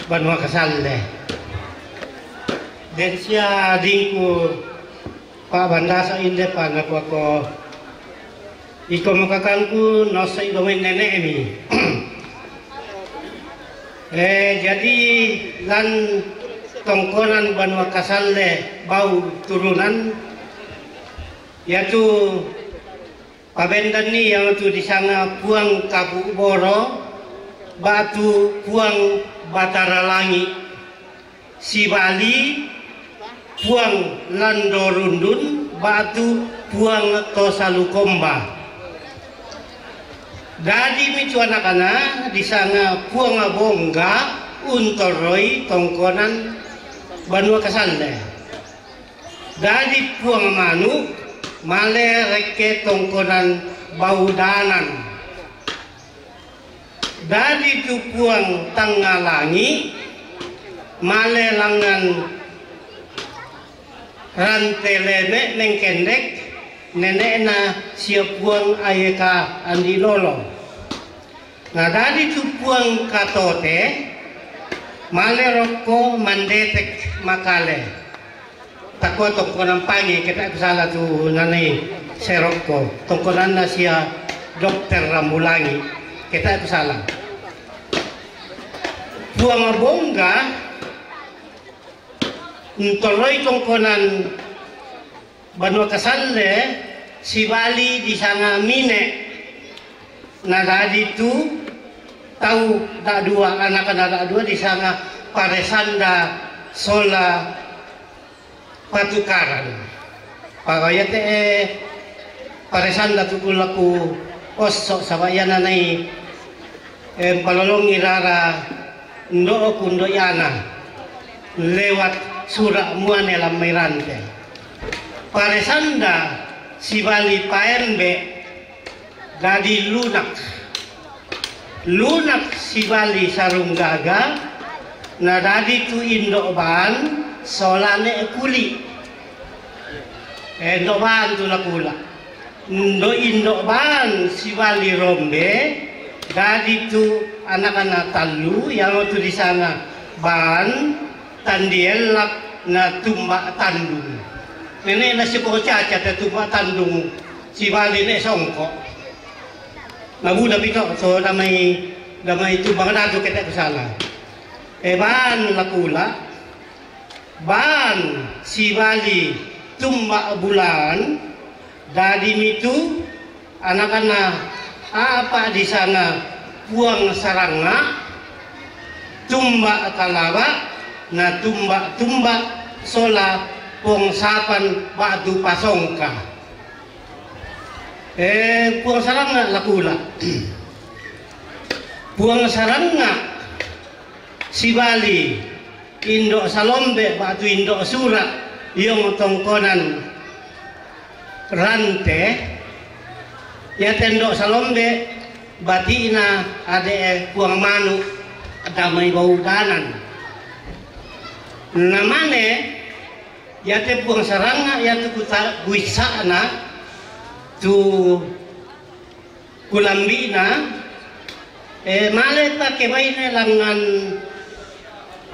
Banua Kasalle. Dan siya dingku Pak Banda sa inde pa na ko iko makakanku no sa igawin nenek ini. Jadi lan tongkonan Banua Kasalle bau turunan yaitu pabendan ni yang tu di sana puang Kabu Boro batu puang Batara Langi si Bali puang Lando Rundun batu puang Tosalukomba dari micu anak-anak di sana puang Bongga Untoroi tongkonan Banua Kasalle dari puang Manu Male Reke tongkonan Baudanan dari tupuang Tanggalangi Male Langan Rantelene neng kendek nenek na siapuang ayeka andi lolo. Nah dari tupuang Katote Male Roko Mandetek Makale takwa tongkonan pangi kita salah tu nanai seroko tongkonan na siya Dokter Rambulangi kita salah puang Bongga ntoloi tongkonan Banua Kasalle si Bali di sana Mine nah tadi tu tahu tak dua anak-anak tak dua di sana Paresanda Sola Patukaran pagaya Paresanda tukulaku osok sabayana nai palolongi rara ndo kundo yana lewat surak muane lamirante Paresanda si Bali paembe dari lunak si Bali sarunggaga na dari tu indo ban solane kuli indo ban tu nakula indo ban si Bali rombe dari tu anak-anak talu yang tu di sana ban tandielak na tumbak tandung nenek nasi bocah caca tumbak tandung si Bali ne songkok nabu tapi kok so damai tumbak nado kita kesana ban lakula ban si Bali tumbak bulan dari itu anak-anak apa di sana puang saranga tumbak kalawa na tumbak sola pong sapan batu pasongka puang saranga lakula puang saranga si Bali Indo Salombe batu Indo Surat yung tongkonan Rante ya tendo Salombe batina ade puang Manu damai Baudanan namane ya te puang Saranga ya tu guisana tu kulambina male ta kebaine langan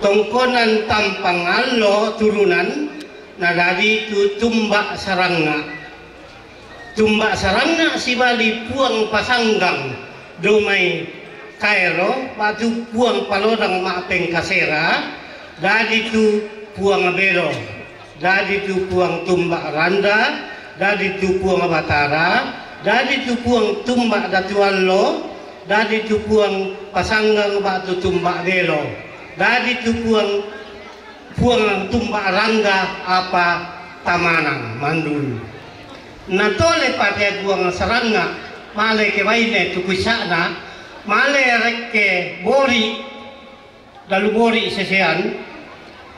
tongkonan Tampangalo turunan na dari tu tumbak saranga si Bali puang Pasanggang domai Kairo batu puang Palodang Maapeng Kasera dari tu puang Belo dari tu puang tumbak Randa dari tu puang Batara dari tu puang tumbak Datuallo dari tu puang Pasanggang batu tumbak Belo dari tu puang tumbak Rangga apa Tamanang Mandul natole pada puang Saranga male ke baine tu kusana male rekke bori dalu bori sesean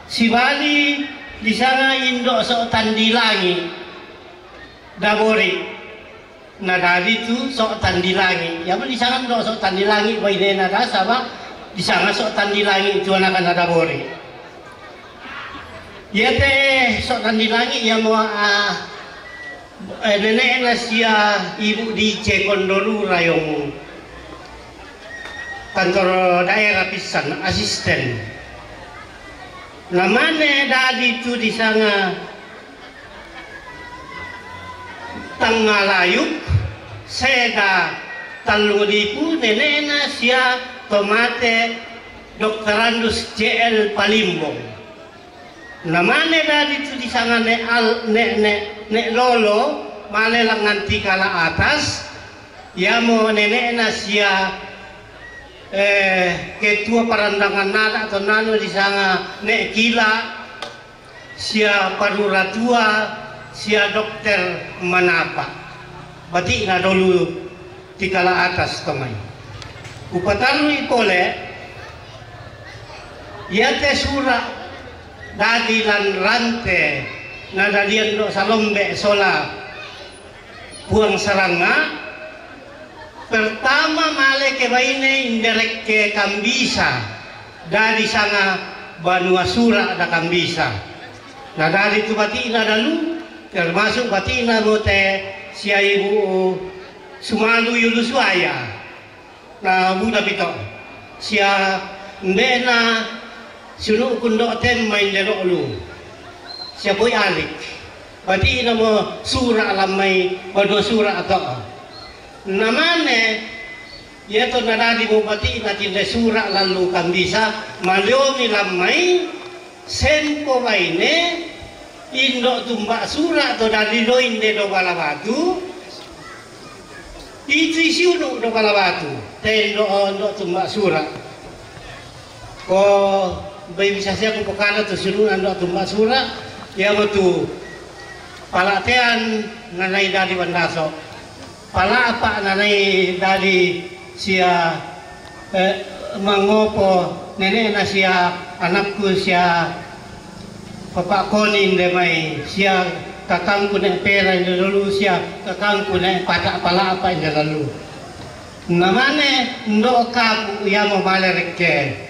si Bali di sana Indo so tandilangi dabori na dari tu so tandilangi ya di sana Indo so tandilangi baine na sama di sana so tandilangi tu anak-anak dabori ya teh so tandilangi ya mau nenek na siya ibu di Cekondolu rayong kantor daerah pisan asisten namane dadi tu di sana Tanggalayuk seda Taluripu nenena sia tomate Dr. Andus JL Palimbong namane dadi tu di sana ne lolo male lang nanti kala atas yamo nenena sia ketua parandangan nada atau nano di sana nek kila sia paruratua sia dokter manapa berarti na dulu di kala atas kamay upatanui pole yate sura dadilan rante na dalian do salombe sola buang saranga pertama male ke baine indirek ke Kambisa dari sana Banua Sura ada Kambisa nah dari itu batina dalu termasuk batina mote sia ibu Sumalu Yuluswaya nah buda pito sia ndena sunu kundok tem main derok lu sia boy alik batina mo sura lamai Banua Sura atau namane yato nadadi bupati na tinda sura lalu Kambisa maliomi lamai senpo baine indo tumba sura to dadi do inde do balabatu itu isiunu do balabatu tendo ondo tumba sura ko bai bisa siya ko pokala to sununan do tumba sura ya betu palatean nanay dadi bandaso pala apa nanay dari sia mangopo nenek na sia anakku sia papa konin demai sia kakangku nek pera inde dulu sia kakangku nek patak pala apa inde lalu namane ndo kapu ya mo malerekke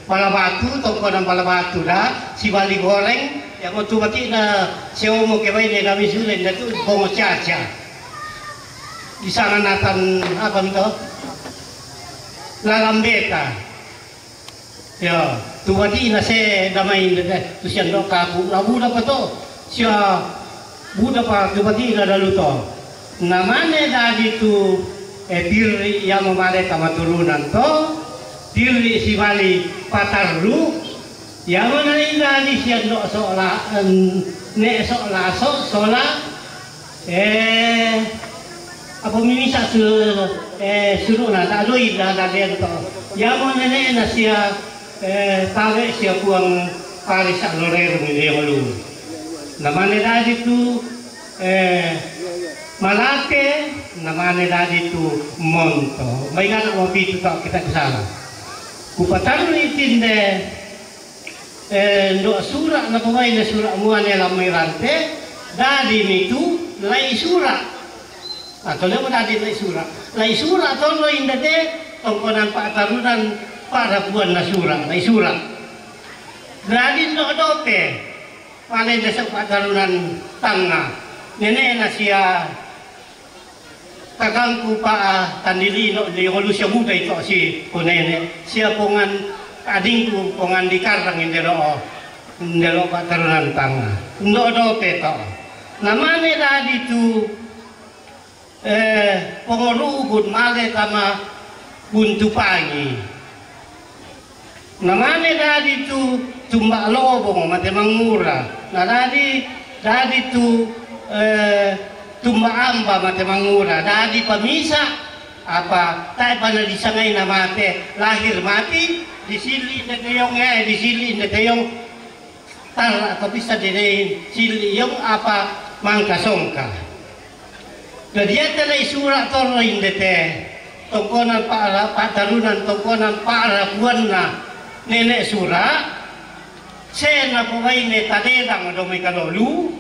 pala batu toko dan pala batu dah si bali goreng ya mo tu bati na siyo mo kebay ni kami sulen na tu bongo caca di sana natan apa nito lalambeta ya tu bati na se damay na tu siya no kapu na buda pa to siya buda pa tu bati na dalu to namane dadi tu diri yang memale kamaturunan to diri si bali patarlu yang mana ini siya no sola ne sola sola apa mimisa suruh na dalui na dalian to yang mana ne na siya tawe siya puang paris alorero ni holu namane dadi tu Malake namane dadi tu monto may nga na wapitu to kita kesana kupatan itinde ndo sura na pumay na sura muane lamay rante dadi mitu lai sura atau mo dadi lai sura tolo indate tongkonan patarunan para buwan na sura lai sura dadi ndo dope pale desa patarunan tanga nene na siya kakangku pa tandilino di holusya muda ito si kunene siya pongan adingku pongan di karang indelo patarunan tanga ndo do peto namane dadi tu pengorugud male kama buntu pangi namane dadi tu tumba lobong mate mangura na dadi tu tumba amba mate mangura dadi pamisa apa tay pana disangay na mate lahir mati disili na kayong disili na kayong tar atau bisa dire sili yung apa mangkasongka jadi ata isura toro indete tongkonan para patarunan tongkonan para buwan na nenek sura sena pumay ne tadedang do may kalolu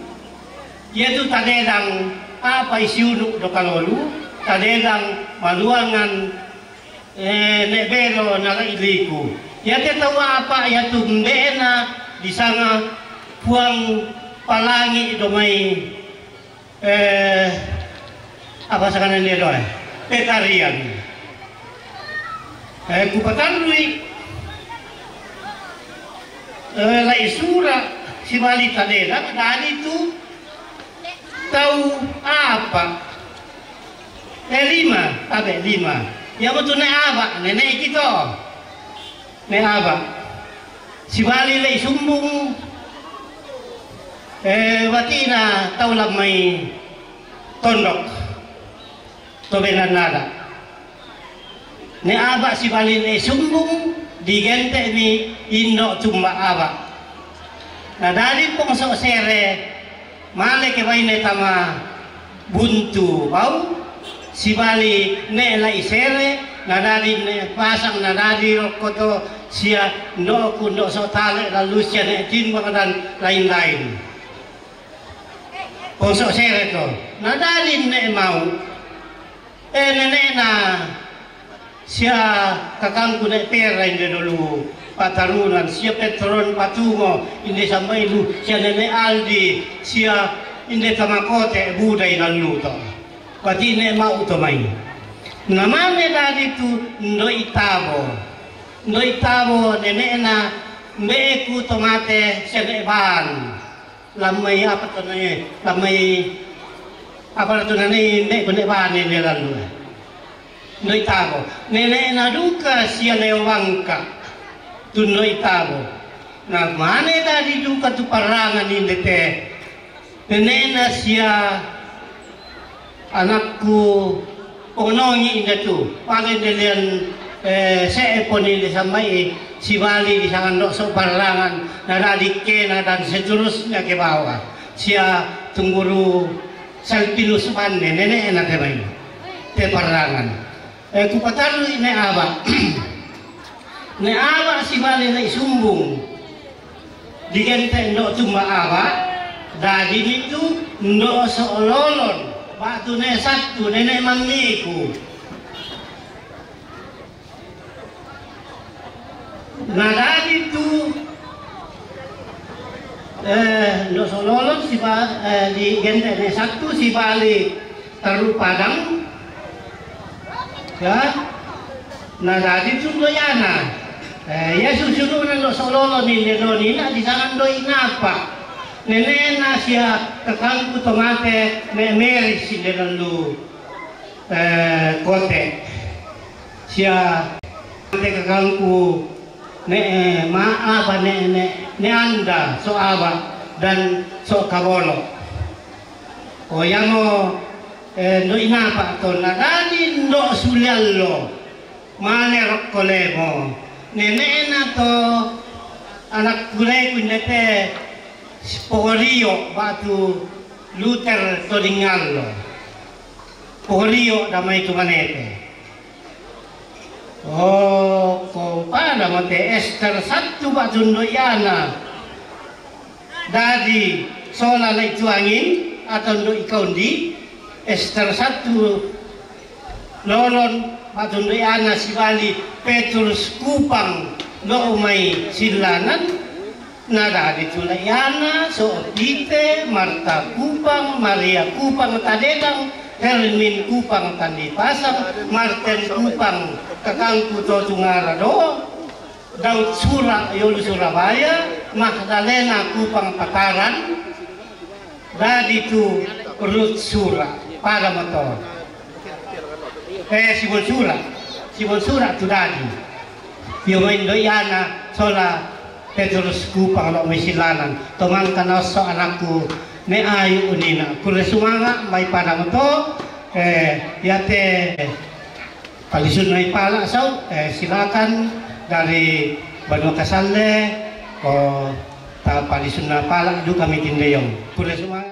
yaitu tadedang apa isiunuk do kalolu tadedang maluangan nebelo na iliku yate tawa apa yaitu mbena di sana puang palangi do may apa sakanan dia do petarian kupatan lui la isura si bali tadela dari itu tahu apa 5 abe 5 ya betul ne aba nenek kita ne aba si bali la isumbung watina tahu lamai tondok to benanada ne aba si bali ne sumbung digente ni indo cuma aba na dari pong so sere male ke baine tama buntu bau si bali ne la isere na dari ne pasang na dari koto sia ndo kundo so tale lalu sia ne tin dan lain-lain pong so sere to na dari ne mau nenek na siya kakangku na pera hindi dulu patarunan siya Petron Patungo hindi sa Mailu siya nene Aldi siya hindi tamakote buday na luto pati ne mautomay namane na dito no itabo nene na meku tomate siya na iban lamay apa to na lamay apa to na ni ko ne iban ni lalu noi tabo nene na duka sia lewangka tu noi tabo na mane dari duka tu parangan ini te nene na sia anakku ponongi ini tu paling delian seepon ini sampai si bali di sangan so parangan na radike na dan seterusnya ke bawah sia tungguru salpilus mane nene na te parangan kupatalu ne aba ne aba si bali na isumbung digente ndo cuma aba dadi itu ndo soololon batu ne satu nenek mangiku nah dadi itu ndo soololon si digente ne satu si bali taruh padang ya nah tadi itu doyana ya susuno na lo sololo ni ledoni na di sangan doi napa nene na siya kakangku tomate ne meris si lu kote siya kakangku ne maaba ne anda so aba dan so kabolo o yango no inapa to na dadi ndo suliallo mane rokkolemo nene na to anak gulay kunete porio batu Luther to dingallo porio damay tumanete ko pada mate Esther satu batu ndoyana dadi sola lai tuangin atau ndo ikaundi Esther satu lolon patundoy ana si bali Petrus Kupang no umay silanan na dadi tulayana so Pite Marta Kupang Maria Kupang tadelang Hermin Kupang tandipasang Martin Kupang kakangku to tungarado Daud Yolu Surabaya Magdalena Kupang Pataran dadi tu Ruth Sura para motor Simon Sura tu dadi yung Indoyana sola Petrus Kupang lo misilanan tomang kanoso anakku ne ayu unina kure sumanga may para motor yate palisun na ipala silakan dari Banua Kasalde o palisun na pala do kami tindayong kure sumanga